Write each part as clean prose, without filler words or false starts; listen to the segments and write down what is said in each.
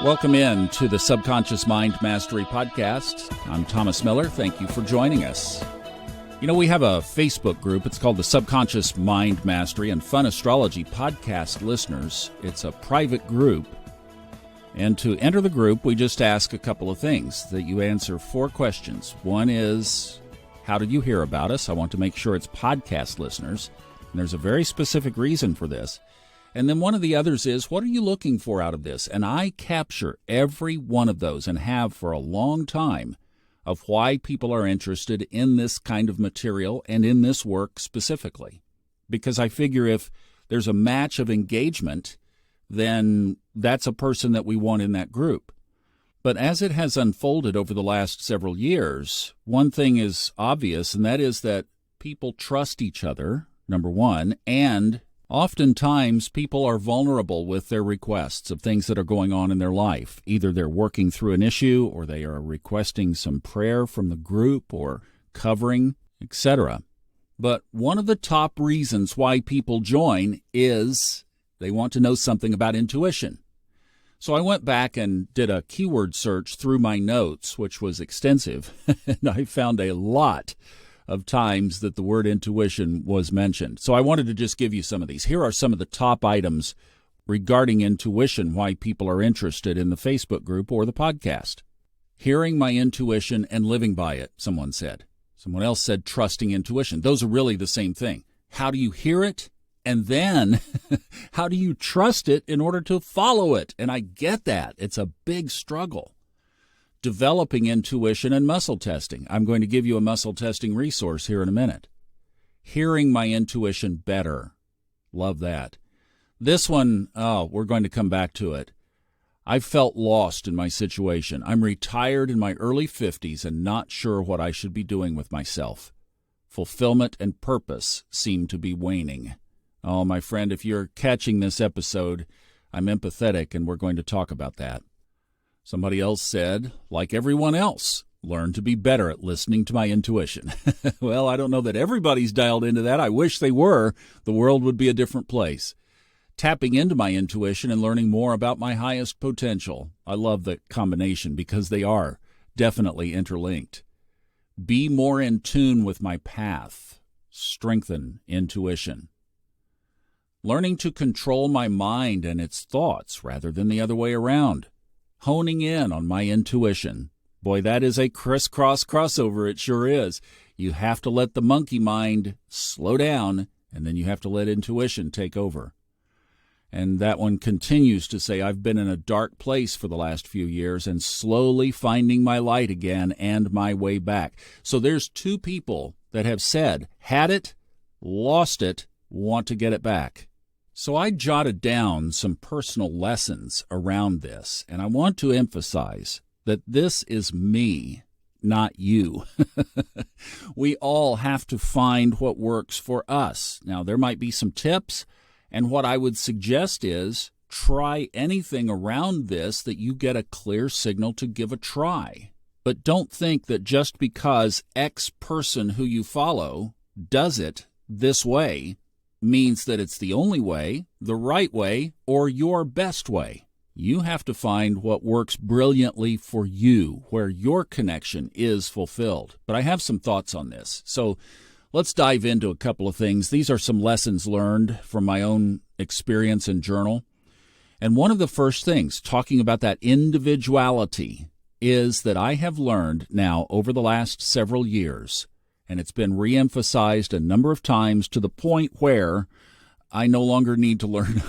Welcome in to the Subconscious Mind Mastery Podcast. I'm Thomas Miller. Thank you for joining us. You know, we have a Facebook group. It's called the Subconscious Mind Mastery and Fun Astrology Podcast Listeners. It's a private group. And to enter the group, we just ask a couple of things, that you answer 4 questions. One is, how did you hear about us? I want to make sure it's podcast listeners. And there's a very specific reason for this. And then one of the others is, what are you looking for out of this? And I capture every one of those and have for a long time of why people are interested in this kind of material and in this work specifically. Because I figure if there's a match of engagement, then that's a person that we want in that group. But as it has unfolded over the last several years, one thing is obvious, and that is that people trust each other, number one, and oftentimes, people are vulnerable with their requests of things that are going on in their life. Either they're working through an issue, or they are requesting some prayer from the group, or covering, etc. But one of the top reasons why people join is they want to know something about intuition. So I went back and did a keyword search through my notes, which was extensive, and I found a lot of times that the word intuition was mentioned. So I wanted to just give you some of these. Here are some of the top items regarding intuition, why people are interested in the Facebook group or the podcast. Hearing my intuition and living by it, someone said. Someone else said trusting intuition. Those are really the same thing. How do you hear it? And then how do you trust it in order to follow it? And I get that. It's a big struggle. Developing intuition and muscle testing. I'm going to give you a muscle testing resource here in a minute. Hearing my intuition better. Love that. This one, we're going to come back to it. I felt lost in my situation. I'm retired in my early 50s and not sure what I should be doing with myself. Fulfillment and purpose seem to be waning. Oh, my friend, if you're catching this episode, I'm empathetic, and we're going to talk about that. Somebody else said, like everyone else, learn to be better at listening to my intuition. Well, I don't know that everybody's dialed into that. I wish they were. The world would be a different place. Tapping into my intuition and learning more about my highest potential. I love the combination because they are definitely interlinked. Be more in tune with my path. Strengthen intuition. Learning to control my mind and its thoughts rather than the other way around. Honing in on my intuition. Boy, that is a crisscross crossover. It sure is. You have to let the monkey mind slow down, and then you have to let intuition take over. And that one continues to say, I've been in a dark place for the last few years and slowly finding my light again and my way back. So there's 2 people that have said, had it, lost it, want to get it back. So I jotted down some personal lessons around this, and I want to emphasize that this is me, not you. We all have to find what works for us. Now, there might be some tips, and what I would suggest is try anything around this that you get a clear signal to give a try. But don't think that just because X person who you follow does it this way means that it's the only way, the right way, or your best way. You have to find what works brilliantly for you, where your connection is fulfilled. But I have some thoughts on this. So let's dive into a couple of things. These are some lessons learned from my own experience and journal. And one of the first things, talking about that individuality, is that I have learned now over the last several years, and it's been reemphasized a number of times to the point where I no longer need to learn.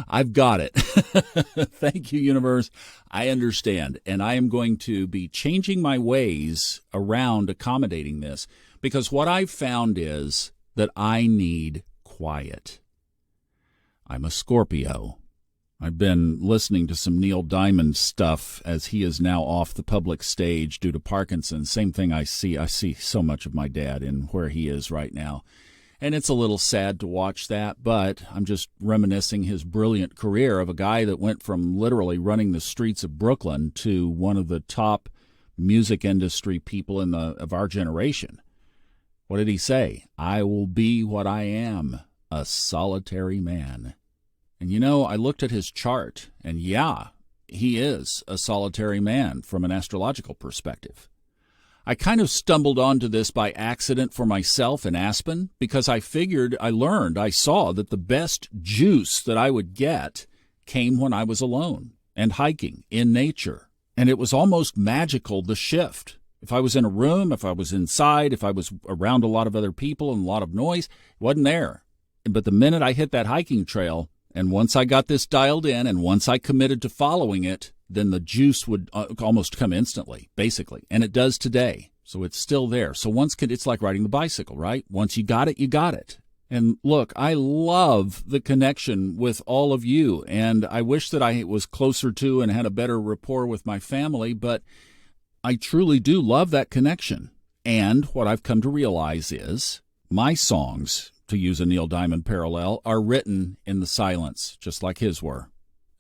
I've got it. Thank you, universe. I understand. And I am going to be changing my ways around accommodating this, because what I've found is that I need quiet. I'm a Scorpio. I've been listening to some Neil Diamond stuff as he is now off the public stage due to Parkinson's. Same thing I see. I see so much of my dad in where he is right now. And it's a little sad to watch that, but I'm just reminiscing his brilliant career of a guy that went from literally running the streets of Brooklyn to one of the top music industry people of our generation. What did he say? I will be what I am, a solitary man. And you know, I looked at his chart, and yeah, he is a solitary man from an astrological perspective. I kind of stumbled onto this by accident for myself in Aspen because I saw that the best juice that I would get came when I was alone and hiking in nature. And it was almost magical, the shift. If I was in a room, if I was inside, if I was around a lot of other people and a lot of noise, it wasn't there. But the minute I hit that hiking trail, and once I got this dialed in and once I committed to following it, then the juice would almost come instantly, basically. And it does today. So it's still there. So it's like riding the bicycle, right? Once you got it, you got it. And look, I love the connection with all of you. And I wish that I was closer to and had a better rapport with my family, but I truly do love that connection. And what I've come to realize is my songs, to use a Neil Diamond parallel, are written in the silence, just like his were.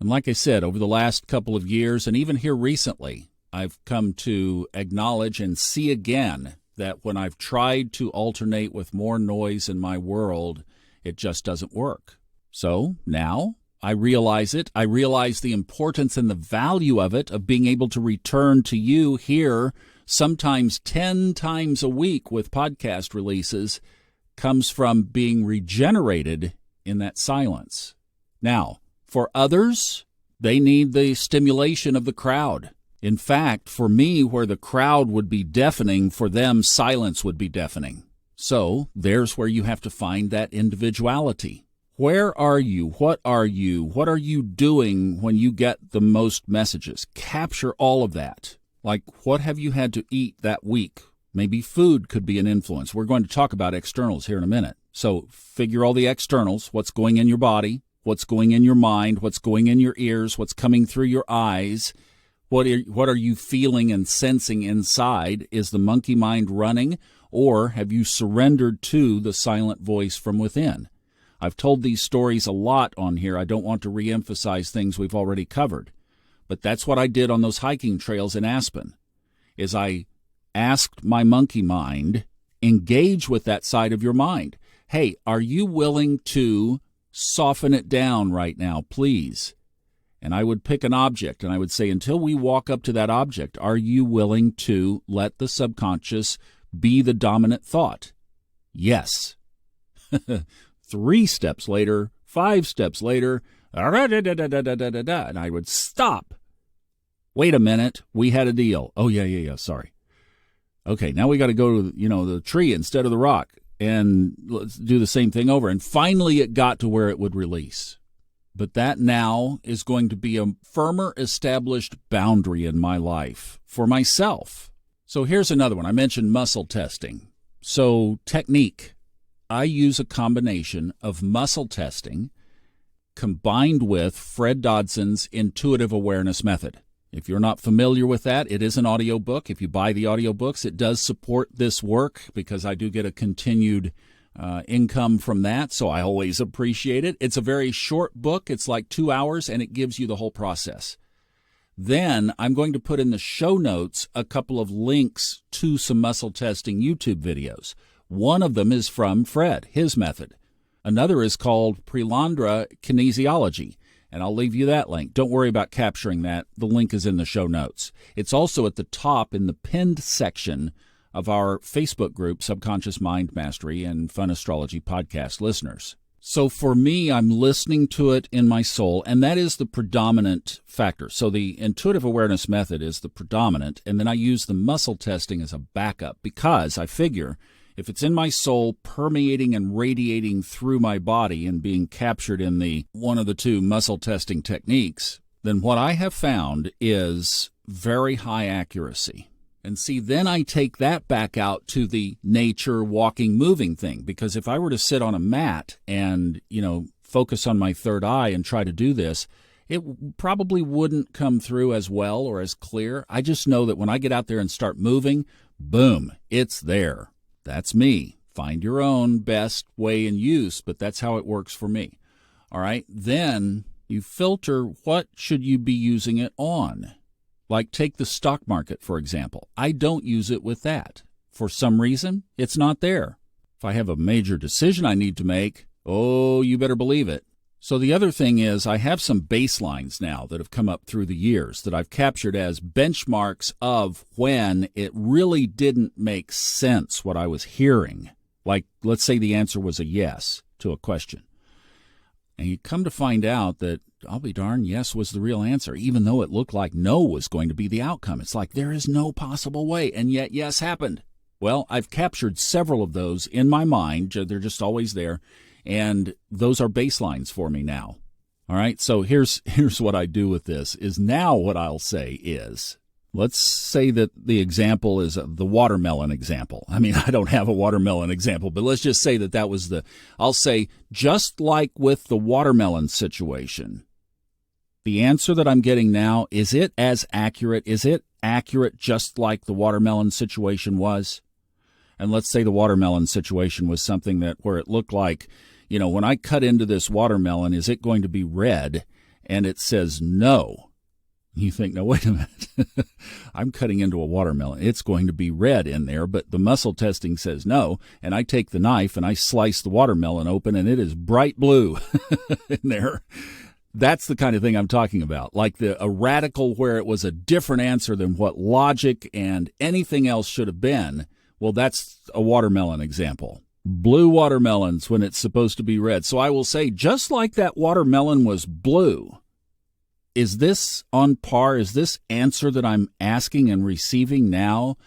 And like I said, over the last couple of years, and even here recently, I've come to acknowledge and see again that when I've tried to alternate with more noise in my world, it just doesn't work. So now I realize it. I realize the importance and the value of it, of being able to return to you here sometimes 10 times a week with podcast releases, comes from being regenerated in that silence. Now, for others, they need the stimulation of the crowd. In fact, for me, where the crowd would be deafening, for them, silence would be deafening. So there's where you have to find that individuality. Where are you? What are you? What are you doing when you get the most messages? Capture all of that. Like, what have you had to eat that week? Maybe food could be an influence. We're going to talk about externals here in a minute. So figure all the externals, what's going in your body, what's going in your mind, what's going in your ears, what's coming through your eyes. What are you feeling and sensing inside? Is the monkey mind running, or have you surrendered to the silent voice from within? I've told these stories a lot on here. I don't want to reemphasize things we've already covered. But that's what I did on those hiking trails in Aspen, is I asked my monkey mind, engage with that side of your mind. Hey, are you willing to soften it down right now, please? And I would pick an object, and I would say, until we walk up to that object, are you willing to let the subconscious be the dominant thought? Yes. 3 steps later, 5 steps later, and I would stop. Wait a minute, we had a deal. Oh, yeah, sorry. Okay, now we got to go to, the tree instead of the rock, and let's do the same thing over. And finally it got to where it would release. But that now is going to be a firmer established boundary in my life for myself. So here's another one. I mentioned muscle testing. So technique. I use a combination of muscle testing combined with Fred Dodson's intuitive awareness method. If you're not familiar with that, it is an audiobook. If you buy the audiobooks, it does support this work because I do get a continued income from that, so I always appreciate it. It's a very short book. It's like 2 hours, and it gives you the whole process. Then I'm going to put in the show notes a couple of links to some muscle testing YouTube videos. One of them is from Fred, his method. Another is called Prelandra Kinesiology, and I'll leave you that link. Don't worry about capturing that. The link is in the show notes. It's also at the top in the pinned section of our Facebook group, Subconscious Mind Mastery and Fun Astrology Podcast listeners. So for me, I'm listening to it in my soul, and that is the predominant factor. So the intuitive awareness method is the predominant, and then I use the muscle testing as a backup because I figure if it's in my soul, permeating and radiating through my body and being captured in the one of the two muscle testing techniques, then what I have found is very high accuracy. And see, then I take that back out to the nature, walking, moving thing. Because if I were to sit on a mat and, focus on my third eye and try to do this, it probably wouldn't come through as well or as clear. I just know that when I get out there and start moving, boom, it's there. That's me. Find your own best way and use, but that's how it works for me. All right. Then you filter what should you be using it on. Like take the stock market, for example. I don't use it with that. For some reason, it's not there. If I have a major decision I need to make, oh, you better believe it. So the other thing is I have some baselines now that have come up through the years that I've captured as benchmarks of when it really didn't make sense what I was hearing. Like, let's say the answer was a yes to a question. And you come to find out that, I'll be darned, yes was the real answer, even though it looked like no was going to be the outcome. It's like there is no possible way, and yet yes happened. Well, I've captured several of those in my mind. They're just always there. And those are baselines for me now. All right, so here's what I do with this, is now what I'll say is, let's say that the example is the watermelon example. I mean, I don't have a watermelon example, but let's just say that was I'll say, just like with the watermelon situation, the answer that I'm getting now, is it as accurate? Is it accurate just like the watermelon situation was? And let's say the watermelon situation was something where it looked like, when I cut into this watermelon, is it going to be red? And it says no. You think, no, wait a minute. I'm cutting into a watermelon. It's going to be red in there, but the muscle testing says no. And I take the knife and I slice the watermelon open, and it is bright blue in there. That's the kind of thing I'm talking about, like a radical where it was a different answer than what logic and anything else should have been. Well, that's a watermelon example. Blue watermelons when it's supposed to be red. So I will say, just like that watermelon was blue, is this on par? Is this answer that I'm asking and receiving now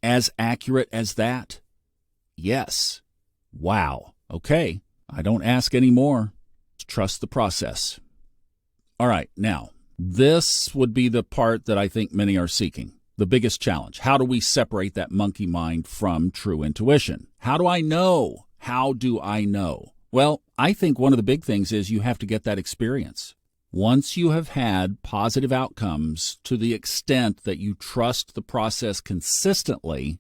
as accurate as that? Yes. Wow. Okay. I don't ask anymore. Trust the process. All right. Now, this would be the part that I think many are seeking. The biggest challenge. How do we separate that monkey mind from true intuition? How do I know? How do I know? Well, I think one of the big things is you have to get that experience. Once you have had positive outcomes to the extent that you trust the process consistently,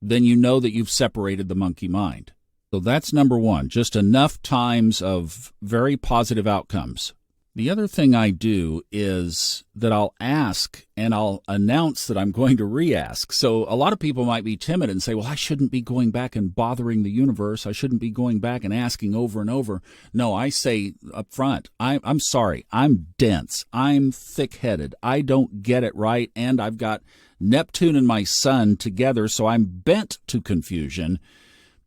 then you know that you've separated the monkey mind. So that's number one, just enough times of very positive outcomes. The other thing I do is that I'll ask and I'll announce that I'm going to re-ask. So a lot of people might be timid and say, well, I shouldn't be going back and bothering the universe. I shouldn't be going back and asking over and over. No, I say up front, I'm sorry. I'm dense. I'm thick-headed. I don't get it right. And I've got Neptune and my sun together, so I'm bent to confusion.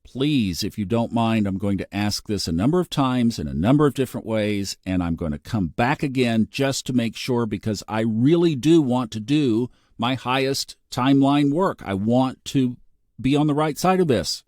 Please, if you don't mind, I'm going to ask this a number of times in a number of different ways, and I'm going to come back again just to make sure, because I really do want to do my highest timeline work. I want to be on the right side of this.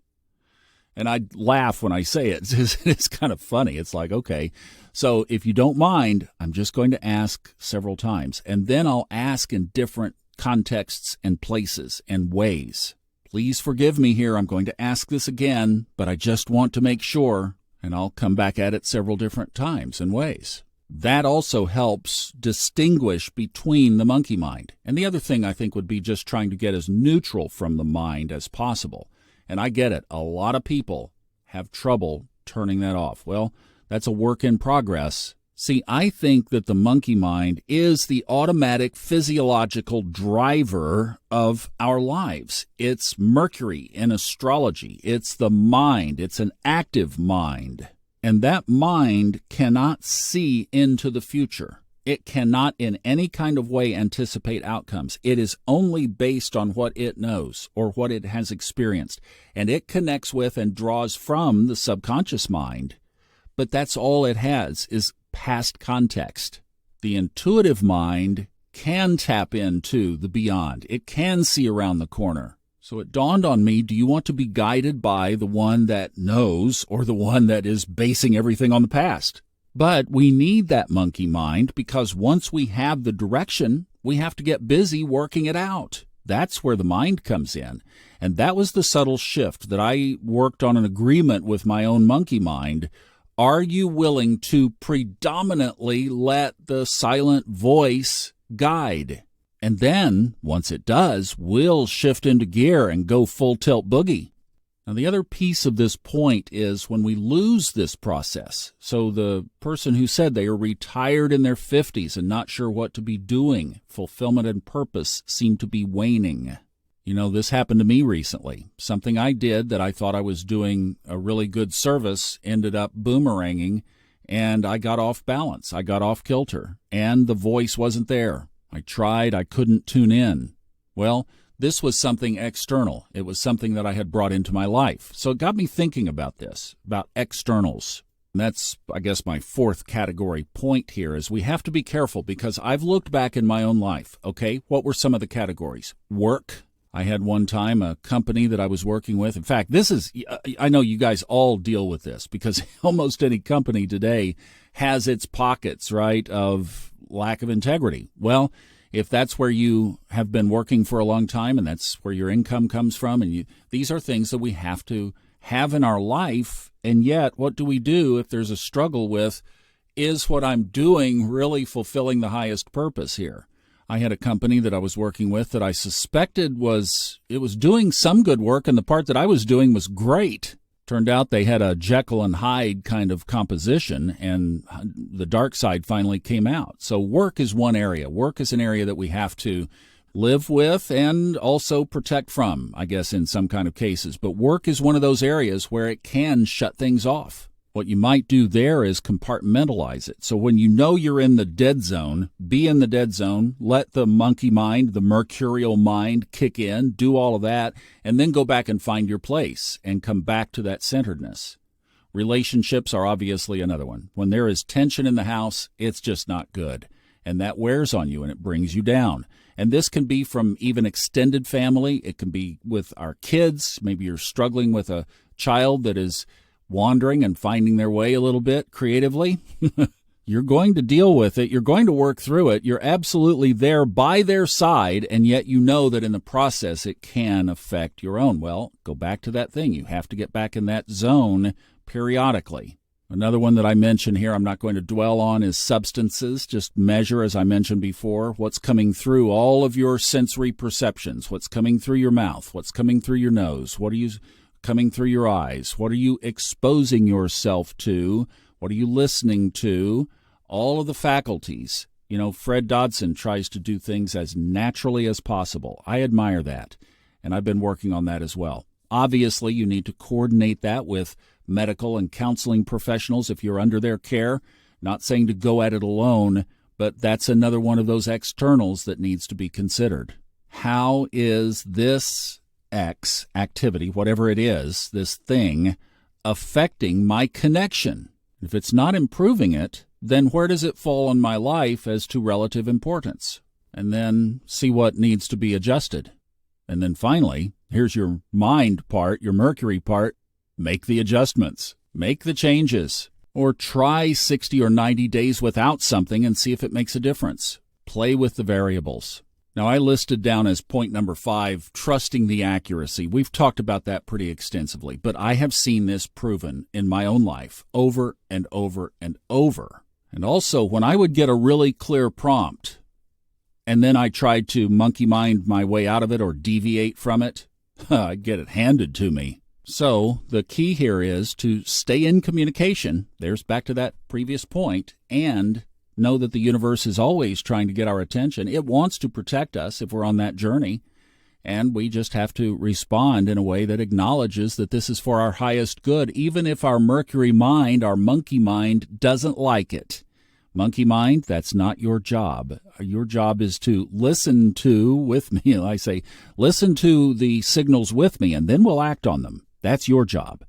And I laugh when I say it. It's kind of funny. It's like, okay, so if you don't mind, I'm just going to ask several times, and then I'll ask in different contexts and places and ways. Please forgive me here. I'm going to ask this again, but I just want to make sure, and I'll come back at it several different times and ways. That also helps distinguish between the monkey mind. And the other thing I think would be just trying to get as neutral from the mind as possible. And I get it. A lot of people have trouble turning that off. Well, that's a work in progress. See, I think that the monkey mind is the automatic physiological driver of our lives. It's Mercury in astrology. It's the mind. It's an active mind. And that mind cannot see into the future. It cannot in any kind of way anticipate outcomes. It is only based on what it knows or what it has experienced. And it connects with and draws from the subconscious mind. But that's all it has is past context. The intuitive mind can tap into the beyond. It can see around the corner. So it dawned on me, do you want to be guided by the one that knows or the one that is basing everything on the past? But we need that monkey mind because once we have the direction, we have to get busy working it out. That's where the mind comes in. And that was the subtle shift that I worked on an agreement with my own monkey mind. Are you willing to predominantly let the silent voice guide? And then, once it does, we'll shift into gear and go full tilt boogie. Now, the other piece of this point is when we lose this process. So the person who said they are retired in their 50s and not sure what to be doing, fulfillment and purpose seem to be waning. You know, this happened to me recently. Something I did that I thought I was doing a really good service ended up boomeranging, and I got off balance. I got off kilter, and the voice wasn't there. I tried. I couldn't tune in. Well, this was something external. It was something that I had brought into my life. So it got me thinking about this, about externals. And that's, I guess, my fourth category point here is we have to be careful because I've looked back in my own life. Okay, what were some of the categories? Work. I had one time a company that I was working with. In fact, I know you guys all deal with this because almost any company today has its pockets, right, of lack of integrity. Well, if that's where you have been working for a long time and that's where your income comes from, and these are things that we have to have in our life. And yet, what do we do if there's a struggle with, is what I'm doing really fulfilling the highest purpose here? I had a company that I was working with that I suspected was doing some good work, and the part that I was doing was great. Turned out they had a Jekyll and Hyde kind of composition, and the dark side finally came out. So work is one area. Work is an area that we have to live with and also protect from, I guess, in some kind of cases. But work is one of those areas where it can shut things off. What you might do there is compartmentalize it. So when you know you're in the dead zone, be in the dead zone, let the monkey mind, the mercurial mind kick in, do all of that, and then go back and find your place and come back to that centeredness. Relationships are obviously another one. When there is tension in the house, it's just not good. And that wears on you and it brings you down. And this can be from even extended family. It can be with our kids. Maybe you're struggling with a child that is wandering and finding their way a little bit creatively. You're going to deal with it. You're going to work through it. You're absolutely there by their side, and yet you know that in the process it can affect your own. Well, go back to that thing. You have to get back in that zone periodically. Another one that I mentioned here, I'm not going to dwell on, is substances. Just measure, as I mentioned before, what's coming through all of your sensory perceptions, what's coming through your mouth, what's coming through your nose, what are you coming through your eyes, what are you exposing yourself to, what are you listening to, all of the faculties. You know, Fred Dodson tries to do things as naturally as possible. I admire that, and I've been working on that as well. Obviously, you need to coordinate that with medical and counseling professionals if you're under their care. Not saying to go at it alone, but that's another one of those externals that needs to be considered. How is this X activity, whatever it is, this thing, affecting my connection? If it's not improving it, then where does it fall in my life as to relative importance? And then see what needs to be adjusted. And then finally, here's your mind part, your Mercury part. Make the adjustments, make the changes, or try 60 or 90 days without something and see if it makes a difference. Play with the variables. Now, I listed down as point number 5, trusting the accuracy. We've talked about that pretty extensively, but I have seen this proven in my own life over and over and over. And also, when I would get a really clear prompt, and then I tried to monkey mind my way out of it or deviate from it, I'd get it handed to me. So the key here is to stay in communication. There's back to that previous point, and know that the universe is always trying to get our attention. It wants to protect us if we're on that journey, and we just have to respond in a way that acknowledges that this is for our highest good, even if our Mercury mind, our monkey mind, doesn't like it. Monkey mind, that's not your job. Your job is to listen to, with me, I say, listen to the signals with me, and then we'll act on them. That's your job.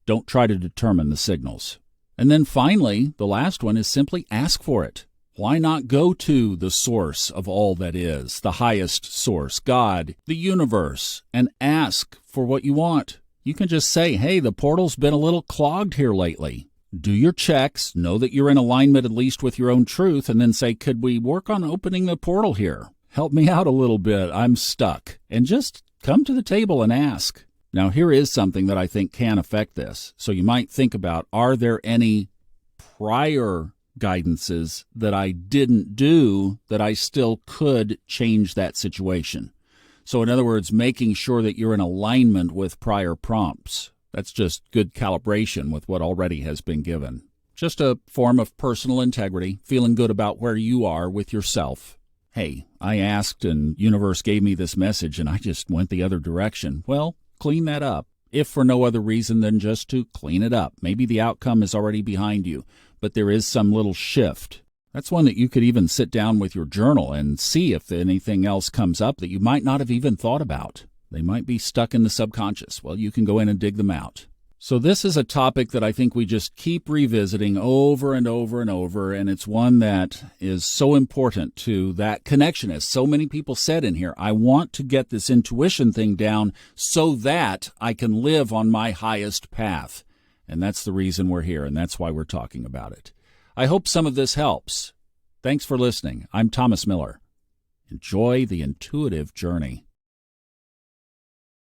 Don't try to determine the signals. And then finally, the last one is simply ask for it. Why not go to the source of all that is, the highest source, God, the universe, and ask for what you want? You can just say, hey, the portal's been a little clogged here lately. Do your checks, know that you're in alignment at least with your own truth, and then say, could we work on opening the portal here? Help me out a little bit. I'm stuck. And just come to the table and ask. Now, here is something that I think can affect this. So you might think about, are there any prior guidances that I didn't do that I still could change that situation? So in other words, making sure that you're in alignment with prior prompts. That's just good calibration with what already has been given. Just a form of personal integrity, feeling good about where you are with yourself. Hey, I asked and universe gave me this message and I just went the other direction. Well, clean that up, if for no other reason than just to clean it up. Maybe the outcome is already behind you, but there is some little shift. That's one that you could even sit down with your journal and see if anything else comes up that you might not have even thought about. They might be stuck in the subconscious. Well, you can go in and dig them out. So this is a topic that I think we just keep revisiting over and over and over, and it's one that is so important to that connection. As so many people said in here, I want to get this intuition thing down so that I can live on my highest path. And that's the reason we're here, and that's why we're talking about it. I hope some of this helps. Thanks for listening. I'm Thomas Miller. Enjoy the intuitive journey.